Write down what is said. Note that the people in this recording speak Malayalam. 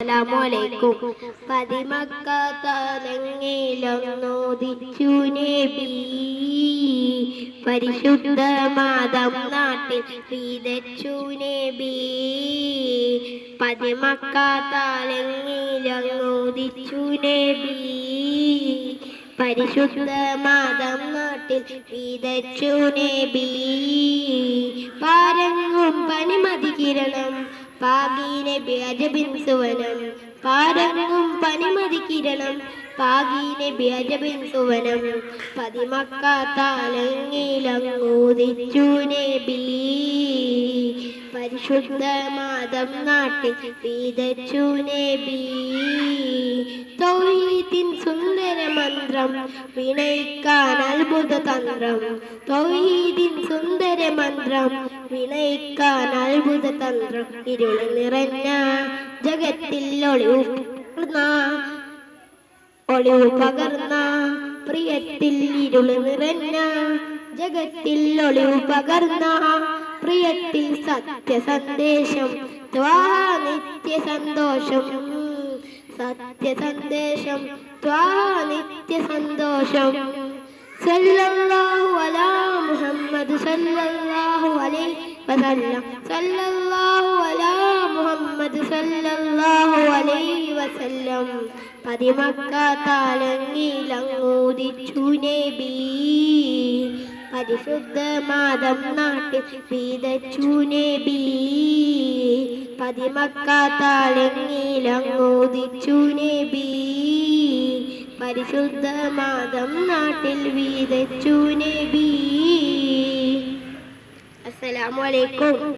അസ്സലാമു പതിമക്ക തലങ്ങിലൊന്നോദിച്ചു നബി പരിശുദ്ധ മാതം നാട്ടിൽ വിതച്ചു നബി പതിമക്ക തലങ്ങിലൊന്നോദിച്ചു നബി പരിശുദ്ധ മാതം നാട്ടിൽ വിതച്ചു നബി പാരങ്ങും പനിമതി കിരണം പാകി നബി അജബിൻ സുവനം പാരങ്ങും പനിമതി കിരണം പാകി നബി അജബിൻ സുവനം പതിമക്ക താലങ്ങിലങ്ങൂദിച്ചു നബി പരിശുദ്ധ മാതം നാട്ടിൽ വിതച്ചു നബി തൗഹീദിൻ സുന്ദര മന്ത്രം വിനയിക്കാൻ അത്ഭുത തന്ത്രം തൗഹീദിൻ സുന്ദര മന്ത്രം വിനയിക്കാൻ അത്ഭുത തന്ത്രം ഇരുൾ നിറഞ്ഞ ജഗത്തിൽ ഒളിവ് പകർന്ന പ്രിയത്തിൽ ഇരുൾ നിറഞ്ഞ ജഗത്തിൽ ഒളിവ് പകർന്ന പ്രിയത്തിൽ സത്യ സന്ദേശം നിത്യ സന്തോഷം സത്യ സന്ദേശം നിത്യ സന്തോഷം സല്ലല്ലാഹു അലാ മുഹമ്മദ് സല്ലല്ലാഹു അലൈഹി വസല്ലം സല്ലല്ലാഹു അലാ മുഹമ്മദ് സല്ലല്ലാഹു അലൈഹി വസല്ലം പതിമക്ക താലങ്ങിലങ്ങൂദിച്ചു നബി പരിശുദ്ധ മാതം നാട്ടിൽ വിതച്ചു നബി പതിമക്ക താലങ്ങിലങ്ങൂദിച്ചു നബി പരിശുദ്ധ മാതം നാട്ടിൽ വിതച്ചു നബി. അസ്സലാമു അലൈക്കും.